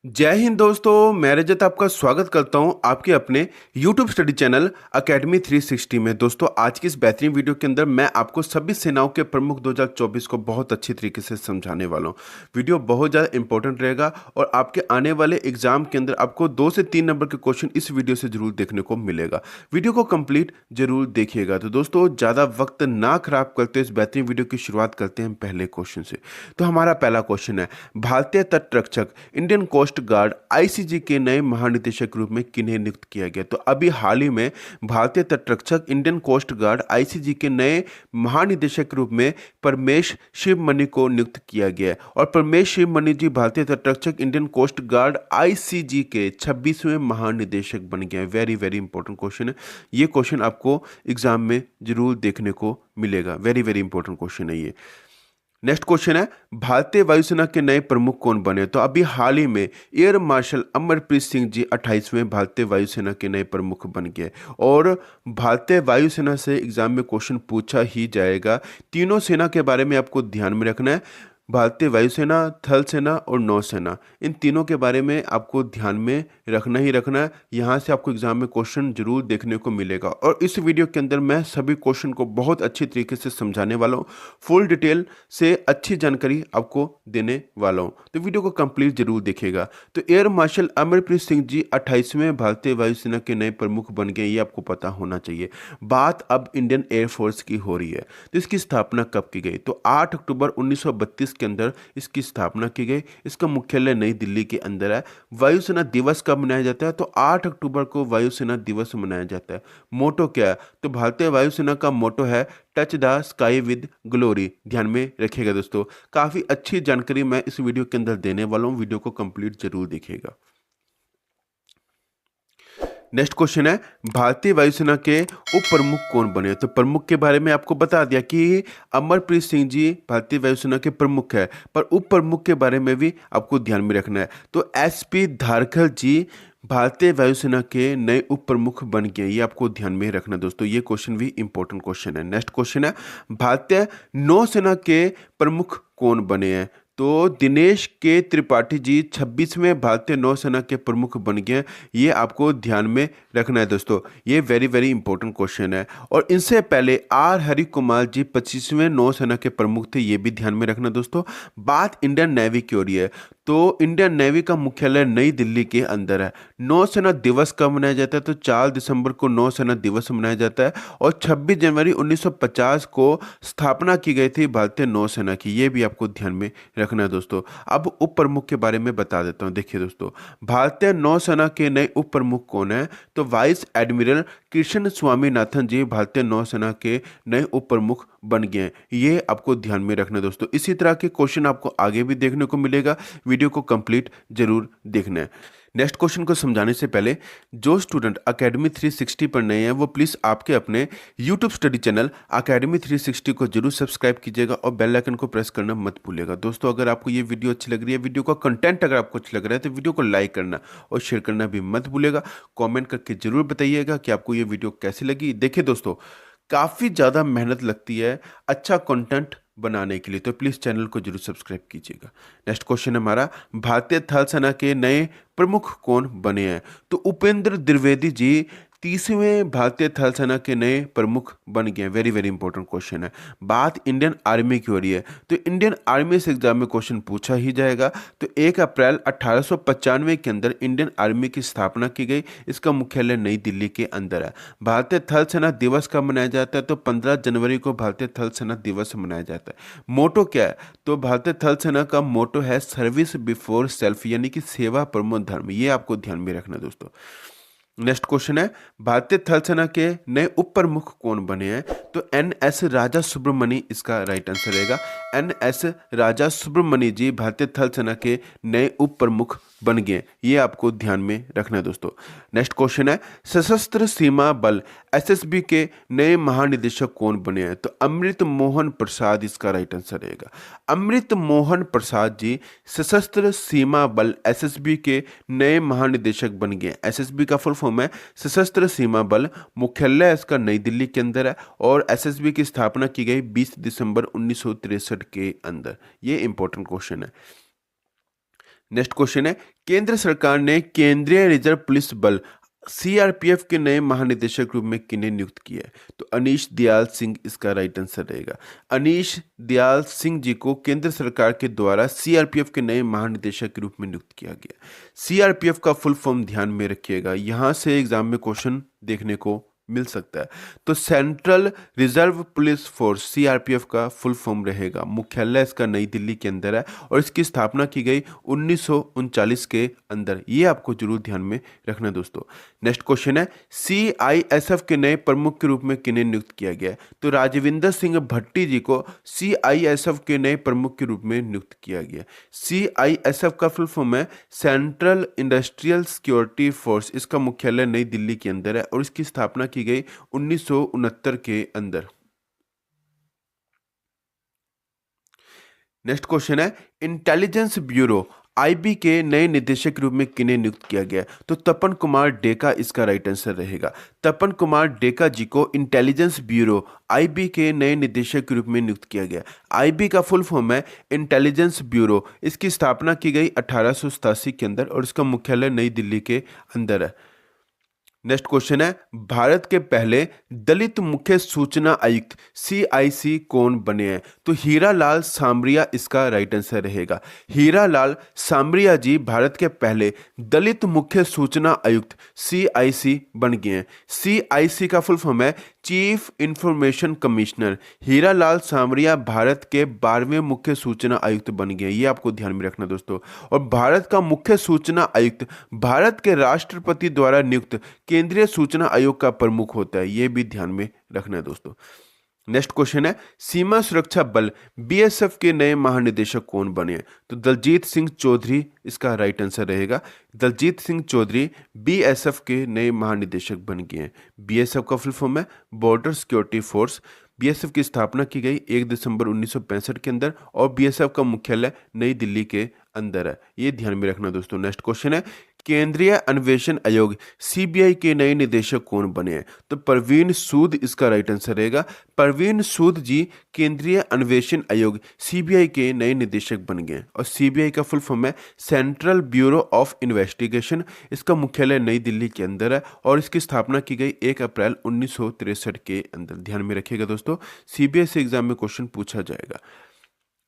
जय हिंद दोस्तों, मैं रजत आपका स्वागत करता हूं आपके अपने YouTube स्टडी चैनल अकेडमी 360 में। दोस्तों, आज की इस बेहतरीन वीडियो के अंदर मैं आपको सभी सेनाओं के प्रमुख 2024 को बहुत अच्छी तरीके से समझाने वाला हूं। वीडियो बहुत ज़्यादा इंपॉर्टेंट रहेगा और आपके आने वाले एग्जाम के अंदर आपको 2 से 3 नंबर के क्वेश्चन इस वीडियो से जरूर देखने को मिलेगा। वीडियो को कंप्लीट जरूर देखिएगा। तो दोस्तों, ज़्यादा वक्त ना खराब करते इस बेहतरीन वीडियो की शुरुआत करते हैं पहले क्वेश्चन से। तो हमारा पहला क्वेश्चन है, भारतीय तट रक्षक इंडियन कोस्ट गार्ड आईसीजी के नए महानिदेशक रूप में किन्हें नियुक्त किया गया। तो अभी हाल ही में भारतीय तटरक्षक इंडियन कोस्ट गार्ड आईसीजी के नए महानिदेशक रूप में परमेश शिवमणि को नियुक्त किया गया है। और परमेश शिवमणि जी भारतीय तटरक्षक इंडियन कोस्ट गार्ड आईसीजी के 26वें महानिदेशक बन गए हैं। वेरी वेरी इंपॉर्टेंट क्वेश्चन है। ये क्वेश्चन आपको एग्जाम में जरूर देखने को मिलेगा। वेरी वेरी इंपॉर्टेंट क्वेश्चन है ये। नेक्स्ट क्वेश्चन है, भारतीय वायुसेना के नए प्रमुख कौन बने। तो अभी हाल ही में एयर मार्शल अमरप्रीत सिंह जी 28वें भारतीय वायुसेना के नए प्रमुख बन गए। और भारतीय वायुसेना से एग्जाम में क्वेश्चन पूछा ही जाएगा। तीनों सेना के बारे में आपको ध्यान में रखना है। भारतीय वायुसेना, थल सेना और नौसेना, इन तीनों के बारे में आपको ध्यान में रखना ही रखना है। यहाँ से आपको एग्जाम में क्वेश्चन जरूर देखने को मिलेगा। और इस वीडियो के अंदर मैं सभी क्वेश्चन को बहुत अच्छी तरीके से समझाने वाला हूँ। फुल डिटेल से अच्छी जानकारी आपको देने वाला हूँ, तो वीडियो को कंप्लीट जरूर देखिएगा। तो एयर मार्शल अमरप्रीत सिंह जी 28वें भारतीय वायुसेना के नए प्रमुख बन गए, ये आपको पता होना चाहिए। बात अब इंडियन एयरफोर्स की हो रही है। तो इसकी स्थापना कब की गई। तो 8 अक्टूबर 1932 के अंदर इसकी स्थापना की गई। इसका मुख्यालय नई दिल्ली के अंदर है। वायुसेना दिवस कब मनाया जाता है। तो 8 अक्टूबर को वायुसेना दिवस मनाया जाता है। मोटो क्या है। तो भारतीय वायुसेना का मोटो है touch the sky with glory. ध्यान में रखिएगा दोस्तों, काफी अच्छी जानकारी मैं इस वीडियो के अंदर देने वाला हूं। वीडियो को कंप्लीट जरूर देखिएगा। नेक्स्ट क्वेश्चन है, भारतीय वायुसेना के उप प्रमुख कौन बने। तो प्रमुख के बारे में आपको बता दिया कि अमरप्रीत सिंह जी भारतीय वायुसेना के प्रमुख है, पर उप प्रमुख के बारे में भी आपको ध्यान में रखना है। तो एसपी धारखल जी भारतीय वायुसेना के नए उप प्रमुख बन गए, ये आपको ध्यान में रखना दोस्तों। ये क्वेश्चन भी इंपॉर्टेंट क्वेश्चन है। नेक्स्ट क्वेश्चन है, भारतीय नौसेना के प्रमुख कौन बने हैं। तो दिनेश के त्रिपाठी जी 26वें भारतीय नौसेना के प्रमुख बन गए। ये आपको ध्यान में रखना है दोस्तों। ये वेरी वेरी इंपॉर्टेंट क्वेश्चन है। और इनसे पहले आर हरि कुमार जी 25वें नौसेना के प्रमुख थे, ये भी ध्यान में रखना दोस्तों। बात इंडियन नेवी की हो रही है। तो इंडियन नेवी का मुख्यालय नई दिल्ली के अंदर है। नौसेना दिवस कब मनाया जाता है। तो 4 दिसंबर को नौसेना दिवस मनाया जाता है। और 26 जनवरी 1950 को स्थापना की गई थी भारतीय नौसेना की। ये भी आपको ध्यान में रखना है दोस्तों। अब उप प्रमुख के बारे में बता देता हूँ। देखिए दोस्तों, भारतीय नौसेना के नए उप प्रमुख कौन है। तो वाइस एडमिरल कृष्ण स्वामीनाथन जी भारतीय नौसेना के नए उप प्रमुख बन गए हैं। ये आपको ध्यान में रखना है दोस्तों। इसी तरह के क्वेश्चन आपको आगे भी देखने को मिलेगा। वीडियो को कंप्लीट जरूर देखना है। नेक्स्ट क्वेश्चन को समझाने से पहले जो स्टूडेंट अकेडमी 360 पर नए हैं वो प्लीज़ आपके अपने यूट्यूब स्टडी चैनल अकेडमी 360 को जरूर सब्सक्राइब कीजिएगा और बेल आइकन को प्रेस करना मत भूलिएगा। दोस्तों, अगर आपको ये वीडियो अच्छी लग रही है, वीडियो का कंटेंट अगर आपको अच्छा लग रहा है, तो वीडियो को लाइक करना और शेयर करना भी मत भूलिएगा। कॉमेंट करके जरूर बताइएगा कि आपको ये वीडियो कैसी लगी। देखिए दोस्तों, काफ़ी ज़्यादा मेहनत लगती है अच्छा कंटेंट बनाने के लिए, तो प्लीज़ चैनल को जरूर सब्सक्राइब कीजिएगा। नेक्स्ट क्वेश्चन है हमारा, भारतीय थल सेना के नए प्रमुख कौन बने हैं। तो उपेंद्र द्विवेदी जी 30वें भारतीय थल सेना के नए प्रमुख बन गए। वेरी वेरी इंपॉर्टेंट क्वेश्चन है। बात इंडियन आर्मी की हो रही है। तो इंडियन आर्मी से एग्जाम में क्वेश्चन पूछा ही जाएगा। तो 1 अप्रैल 1895 के अंदर इंडियन आर्मी की स्थापना की गई। इसका मुख्यालय नई दिल्ली के अंदर है। भारतीय थल सेना दिवस कब मनाया जाता है। तो 15 जनवरी को भारतीय थल सेना दिवस मनाया जाता है। मोटो क्या है। तो भारतीय थल सेना का मोटो है सर्विस बिफोर सेल्फ, यानी कि सेवा परमो धर्म। ये आपको ध्यान में रखना दोस्तों। नेक्स्ट क्वेश्चन है, भारतीय थल सेना के नए उप प्रमुख कौन बने हैं। तो एनएस राजा सुब्रमणि इसका राइट आंसर रहेगा। एनएस राजा सुब्रमणि जी भारतीय थल सेना के नए उप प्रमुख बन गए। ये आपको ध्यान में रखना है दोस्तों। नेक्स्ट क्वेश्चन है, सशस्त्र सीमा बल एसएसबी के नए महानिदेशक कौन बने हैं। तो अमृत मोहन प्रसाद इसका राइट आंसर रहेगा। अमृत मोहन प्रसाद जी सशस्त्र सीमा बल एसएसबी के नए महानिदेशक बन गए। एसएसबी का फुल फॉर्म है सशस्त्र सीमा बल। मुख्यालय इसका नई दिल्ली के अंदर है और एसएसबी की स्थापना की गई 20 दिसंबर 1963 के अंदर। ये इंपॉर्टेंट क्वेश्चन है। नेक्स्ट क्वेश्चन है, केंद्र सरकार ने केंद्रीय रिजर्व पुलिस बल सीआरपीएफ के नए महानिदेशक रूप में किन्हें नियुक्त किया है? तो अनीश दयाल सिंह इसका राइट आंसर रहेगा। अनीश दयाल सिंह जी को केंद्र सरकार के द्वारा सीआरपीएफ के नए महानिदेशक के रूप में नियुक्त किया गया। सीआरपीएफ का फुल फॉर्म ध्यान में रखिएगा, यहां से एग्जाम में क्वेश्चन देखने को मिल सकता है। तो central reserve police force CRPF का फुल फॉर्म रहेगा। मुख्यालय इसका नई दिल्ली के अंदर है और इसकी स्थापना की गई 1939 के अंदर। ये आपको जरूर ध्यान में रखना है दोस्तों। नेक्स्ट क्वेश्चन है, सीआईएसएफ के नए प्रमुख के रूप में किन्हें नियुक्त किया गया है? तो राजविंदर सिंह भट्टी जी को सीआईएसएफ के नए प्रमुख के रूप में नियुक्त किया गया। सीआईएसएफ का फुल फॉर्म है सेंट्रल इंडस्ट्रियल सिक्योरिटी फोर्स। इसका मुख्यालय नई दिल्ली के अंदर है और इसकी स्थापना की गई 1969 के अंदर। नेक्स्ट क्वेश्चन है, इंटेलिजेंस ब्यूरो आईबी के नए निदेशक के रूप में किन्हें नियुक्त किया गया? तो तपन कुमार डेका इसका राइट आंसर रहेगा। तपन कुमार डेका जी को इंटेलिजेंस ब्यूरो आईबी के नए निदेशक के रूप में नियुक्त किया गया। आईबी का फुल फॉर्म है इंटेलिजेंस ब्यूरो। इसकी स्थापना की गई 1887 के अंदर और इसका मुख्यालय नई दिल्ली के अंदर है। नेक्स्ट क्वेश्चन है, भारत के पहले दलित मुख्य सूचना आयुक्त सीआईसी कौन बने हैं? तो हीरा लाल सामरिया इसका राइट आंसर रहेगा। हीरा लाल सामरिया जी भारत के पहले दलित मुख्य सूचना आयुक्त सीआईसी बन गए हैं। सीआईसी का फुल फॉर्म है chief information commissioner. Hira Lal सामरिया भारत के 12वें मुख्य सूचना आयुक्त बन गए। ये आपको ध्यान में रखना दोस्तों। और भारत का मुख्य सूचना आयुक्त भारत के राष्ट्रपति द्वारा नियुक्त केंद्रीय सूचना आयोग का प्रमुख होता है। यह भी ध्यान में रखना है दोस्तों। नेक्स्ट क्वेश्चन है, सीमा सुरक्षा बल बीएसएफ के नए महानिदेशक कौन बने हैं? तो दलजीत सिंह चौधरी इसका राइट आंसर रहेगा। दलजीत सिंह चौधरी बीएसएफ के नए महानिदेशक बन गए हैं। बीएसएफ का फुल फॉर्म है बॉर्डर सिक्योरिटी फोर्स। बीएसएफ की स्थापना की गई 1 दिसंबर 1965 के अंदर और बीएसएफ का मुख्यालय नई दिल्ली के अंदर है। ये ध्यान में रखना दोस्तों। नेक्स्ट क्वेश्चन है, केंद्रीय अन्वेषण आयोग सीबीआई के नए निदेशक कौन बने हैं? तो परवीन सूद इसका राइट आंसर रहेगा। परवीन सूद जी केंद्रीय अन्वेषण आयोग सीबीआई के नए निदेशक बन गए और सीबीआई का फुल फॉर्म है सेंट्रल ब्यूरो ऑफ इन्वेस्टिगेशन। इसका मुख्यालय नई दिल्ली के अंदर है और इसकी स्थापना की गई 1 अप्रैल 1963 के अंदर। ध्यान में रखिएगा दोस्तों, सीबीआई से एग्जाम में क्वेश्चन पूछा जाएगा।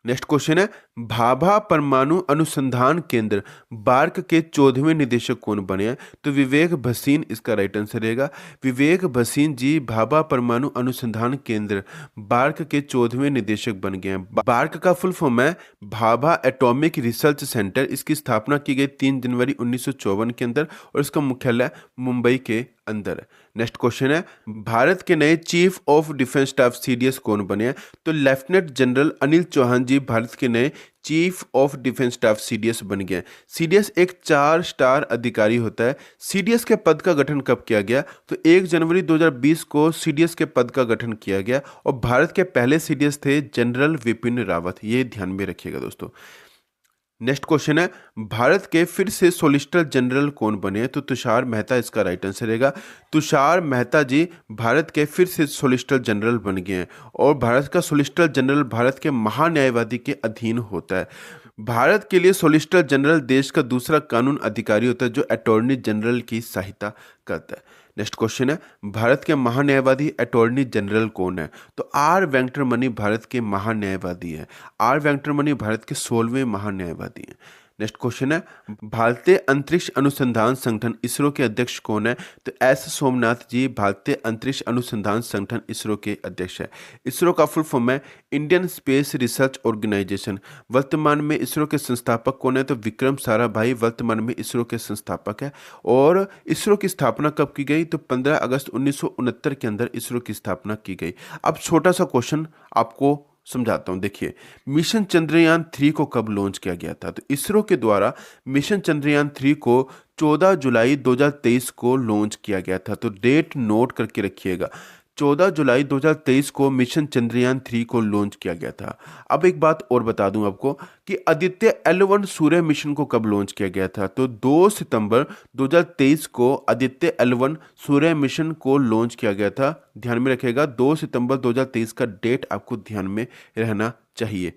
नेक्स्ट क्वेश्चन है, भाभा परमाणु अनुसंधान केंद्र बार्क के 14वें निदेशक कौन बने हैं? तो विवेक भसीन इसका राइट आंसर रहेगा। विवेक भसीन जी भाभा परमाणु अनुसंधान केंद्र बार्क के 14वें निदेशक बन गए हैं। बार्क का फुल फॉर्म है भाभा एटॉमिक रिसर्च सेंटर। इसकी स्थापना की गई 3 जनवरी 1954 के अंदर और इसका मुख्यालय मुंबई के अंदर है। नेक्स्ट क्वेश्चन है, भारत के नए chief of defence staff CDS कौन बने हैं? तो लेफ्टिनेंट जनरल अनिल चौहान जी भारत के नए chief of defence staff CDS बन गए। सीडीएस एक 4 स्टार अधिकारी होता है। सीडीएस के पद का गठन कब किया गया? तो 1 जनवरी 2020 को सीडीएस के पद का गठन किया गया और भारत के पहले सीडीएस थे जनरल विपिन रावत। ये ध्यान में रखिएगा दोस्तों। नेक्स्ट क्वेश्चन है, भारत के फिर से सॉलिसिटर जनरल कौन बने हैं? तो तुषार मेहता इसका राइट आंसर रहेगा। तुषार मेहता जी भारत के फिर से सॉलिसिटर जनरल बन गए हैं और भारत का सॉलिसिटर जनरल भारत के महान्यायवादी के अधीन होता है। भारत के लिए सॉलिसिटर जनरल देश का दूसरा कानून अधिकारी होता है जो अटॉर्नी जनरल की सहायता करता है। नेक्स्ट क्वेश्चन है, भारत के महान्यायवादी अटॉर्नी जनरल कौन है? तो आर वेंकटरमणि भारत के महान्यायवादी हैं। आर वेंकटरमणि भारत के 16वें महान्यायवादी हैं। नेक्स्ट क्वेश्चन है, भारतीय अंतरिक्ष अनुसंधान संगठन इसरो के अध्यक्ष कौन है? तो एस सोमनाथ जी भारतीय अंतरिक्ष अनुसंधान संगठन इसरो के अध्यक्ष है। इसरो का फुल फॉर्म है इंडियन स्पेस रिसर्च ऑर्गेनाइजेशन। वर्तमान में इसरो के संस्थापक कौन है? तो विक्रम साराभाई वर्तमान में इसरो के संस्थापक है। और इसरो की स्थापना कब की गई? तो 15 अगस्त 1969 के अंदर इसरो की स्थापना की गई। अब छोटा सा क्वेश्चन आपको समझाता हूं। देखिए, मिशन चंद्रयान 3 को कब लॉन्च किया गया था? तो इसरो के द्वारा मिशन चंद्रयान 3 को 14 जुलाई 2023 को लॉन्च किया गया था। तो डेट नोट करके रखिएगा, 14 जुलाई 2023 को मिशन चंद्रयान 3 को लॉन्च किया गया था। अब एक बात और बता दूं आपको कि आदित्य L1 सूर्य मिशन को कब लॉन्च किया गया था? तो 2 सितंबर 2023 को आदित्य L1 सूर्य मिशन को लॉन्च किया गया था। ध्यान में रखिएगा, 2 सितंबर 2023 का डेट आपको ध्यान में रहना चाहिए।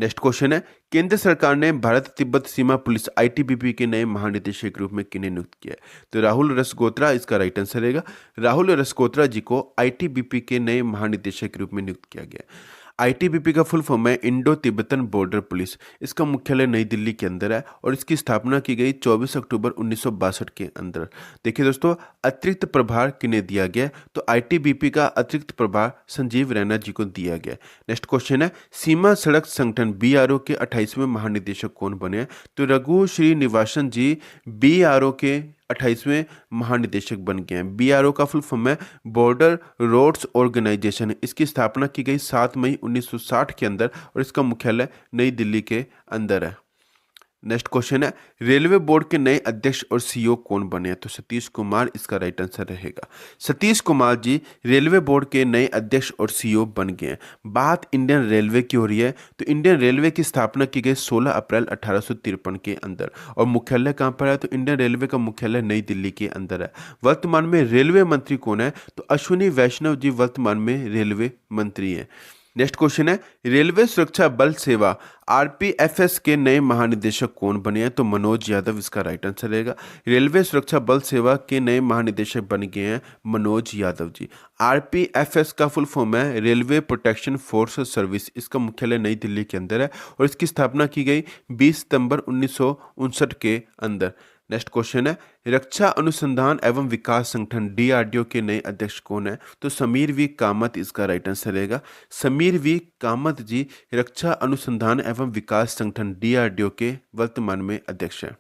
नेक्स्ट क्वेश्चन है, केंद्र सरकार ने भारत तिब्बत सीमा पुलिस आईटीबीपी के नए महानिदेशक के रूप में किन्हें नियुक्त किया है? तो राहुल रसगोत्रा इसका राइट आंसर रहेगा। राहुल रसगोत्रा जी को आईटीबीपी के नए महानिदेशक के रूप में नियुक्त किया गया है। आईटीबीपी का फुल फॉर्म है इंडो तिब्बतन बॉर्डर पुलिस। इसका मुख्यालय नई दिल्ली के अंदर है और इसकी स्थापना की गई 24 अक्टूबर 1962 के अंदर। देखिए दोस्तों, अतिरिक्त प्रभार किन्हें दिया गया? तो आईटीबीपी का अतिरिक्त प्रभार संजीव रैना जी को दिया गया। नेक्स्ट क्वेश्चन है, सीमा सड़क संगठन बीआरओ के 28वें महानिदेशक कौन बने हैं? तो रघु श्रीनिवासन जी बीआरओ के 28वें महानिदेशक बन गए हैं। बीआरओ का फुल फॉर्म है बॉर्डर रोड्स ऑर्गेनाइजेशन। इसकी स्थापना की गई 7 मई 1960 के अंदर और इसका मुख्यालय नई दिल्ली के अंदर है। नेक्स्ट क्वेश्चन है, रेलवे बोर्ड के नए अध्यक्ष और सीईओ कौन बने हैं? तो सतीश कुमार इसका राइट आंसर रहेगा। सतीश कुमार जी रेलवे बोर्ड के नए अध्यक्ष और सीईओ बन गए हैं। बात इंडियन रेलवे की हो रही है, तो इंडियन रेलवे की स्थापना की गई 16 अप्रैल 1853 के अंदर और मुख्यालय कहाँ पर है? तो इंडियन रेलवे का मुख्यालय नई दिल्ली के अंदर है। वर्तमान में रेलवे मंत्री कौन है? तो अश्विनी वैष्णव जी वर्तमान में रेलवे मंत्री हैं। नेक्स्ट क्वेश्चन है, रेलवे सुरक्षा बल सेवा आरपीएफएस के नए महानिदेशक कौन बने हैं? तो मनोज यादव इसका राइट आंसर रहेगा। रेलवे सुरक्षा बल सेवा के नए महानिदेशक बन गए हैं मनोज यादव जी। आरपीएफएस का फुल फॉर्म है रेलवे प्रोटेक्शन फोर्स सर्विस। इसका मुख्यालय नई दिल्ली के अंदर है और इसकी स्थापना की गई 20 सितंबर 1959 के अंदर। नेक्स्ट क्वेश्चन है, रक्षा अनुसंधान एवं विकास संगठन डीआरडीओ के नए अध्यक्ष कौन है? तो समीर वी कामत इसका राइट आंसर रहेगा। समीर वी कामत जी रक्षा अनुसंधान एवं विकास संगठन डीआरडीओ के वर्तमान में अध्यक्ष हैं।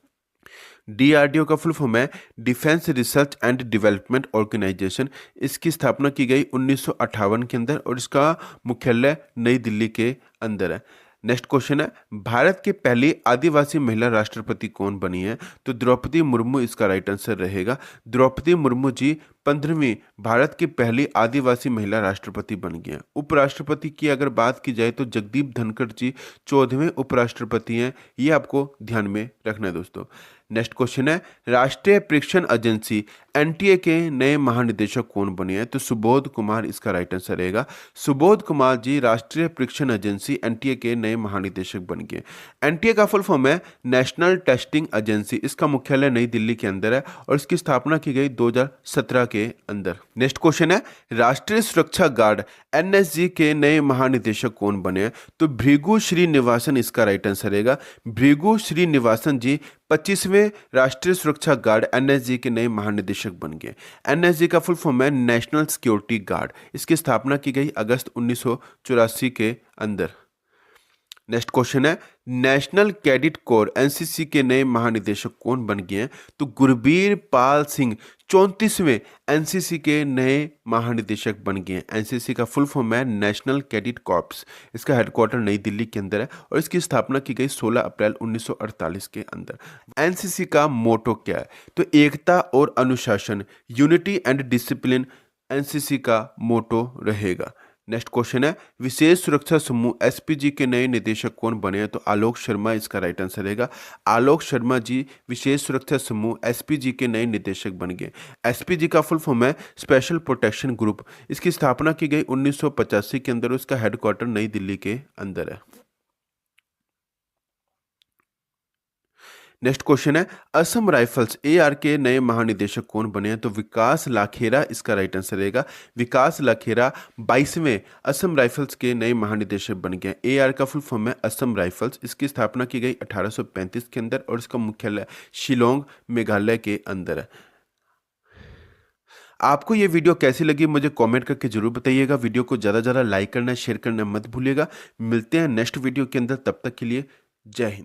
डीआरडीओ का फुल फॉर्म है defence research and development organisation. इसकी स्थापना की गई 1958 के अंदर और इसका मुख्यालय नई दिल्ली के अंदर है। नेक्स्ट क्वेश्चन है, भारत की पहली आदिवासी महिला राष्ट्रपति कौन बनी है? तो द्रौपदी मुर्मू इसका राइट आंसर रहेगा। द्रौपदी मुर्मू जी 15वीं भारत की पहली आदिवासी महिला राष्ट्रपति बन गई हैं। उपराष्ट्रपति की अगर बात की जाए तो जगदीप धनखड़ जी 14वें उपराष्ट्रपति हैं। ये आपको ध्यान में रखना है दोस्तों। नेक्स्ट क्वेश्चन है, राष्ट्रीय परीक्षण एजेंसी एनटीए के नए महानिदेशक कौन बने हैं? तो सुबोध कुमार इसका राइट आंसर रहेगा। सुबोध कुमार जी राष्ट्रीय परीक्षण एजेंसी एनटीए के नए महानिदेशक बन गए। एनटीए का फुल फॉर्म है नेशनल टेस्टिंग एजेंसी। इसका मुख्यालय नई दिल्ली के अंदर है और इसकी स्थापना की गई 2017 के अंदर। नेक्स्ट क्वेश्चन है, राष्ट्रीय सुरक्षा गार्ड एनएसजी के नए महानिदेशक कौन बने हैं? तो भृगु श्रीनिवासन इसका राइट आंसर रहेगा। भृगु श्रीनिवासन जी 25वें राष्ट्रीय सुरक्षा गार्ड एनएसजी के नए महानिदेशक बन गए। एनएसजी का फुल फॉर्म है नेशनल सिक्योरिटी गार्ड। इसकी स्थापना की गई अगस्त 1984 के अंदर। नेक्स्ट क्वेश्चन है, नेशनल कैडेट कोर एनसीसी के नए महानिदेशक कौन बन गए हैं? तो गुरबीर पाल सिंह 34वें एनसीसी के नए महानिदेशक बन गए हैं। एनसीसी का फुल फॉर्म है नेशनल कैडेट कॉर्प्स। इसका हेडक्वार्टर नई दिल्ली के अंदर है और इसकी स्थापना की गई 16 अप्रैल 1948 के अंदर। एनसीसी का मोटो क्या है? तो एकता और अनुशासन, यूनिटी एंड डिसिप्लिन एनसीसी का मोटो रहेगा। नेक्स्ट क्वेश्चन है, विशेष सुरक्षा समूह एसपीजी के नए निदेशक कौन बने हैं? तो आलोक शर्मा इसका राइट आंसर रहेगा। आलोक शर्मा जी विशेष सुरक्षा समूह एसपीजी के नए निदेशक बन गए। एसपीजी का फुल फॉर्म है स्पेशल प्रोटेक्शन ग्रुप। इसकी स्थापना की गई 1985 के अंदर। उसका हेडक्वार्टर नई दिल्ली के अंदर है। नेक्स्ट क्वेश्चन है, असम राइफल्स एआर के नए महानिदेशक कौन बने हैं? तो विकास लाखेरा इसका राइट आंसर रहेगा। विकास लाखेरा 22वें असम राइफल्स के नए महानिदेशक बन गए। एआर का फुल फॉर्म है असम राइफल्स। इसकी स्थापना की गई 1835 के अंदर और इसका मुख्यालय शिलोंग मेघालय के अंदर है। आपको ये वीडियो कैसी लगी मुझे कमेंट करके जरूर बताइएगा। वीडियो को ज़्यादा लाइक करना शेयर करना मत भूलिएगा। मिलते हैं नेक्स्ट वीडियो के अंदर, तब तक के लिए जय हिंद।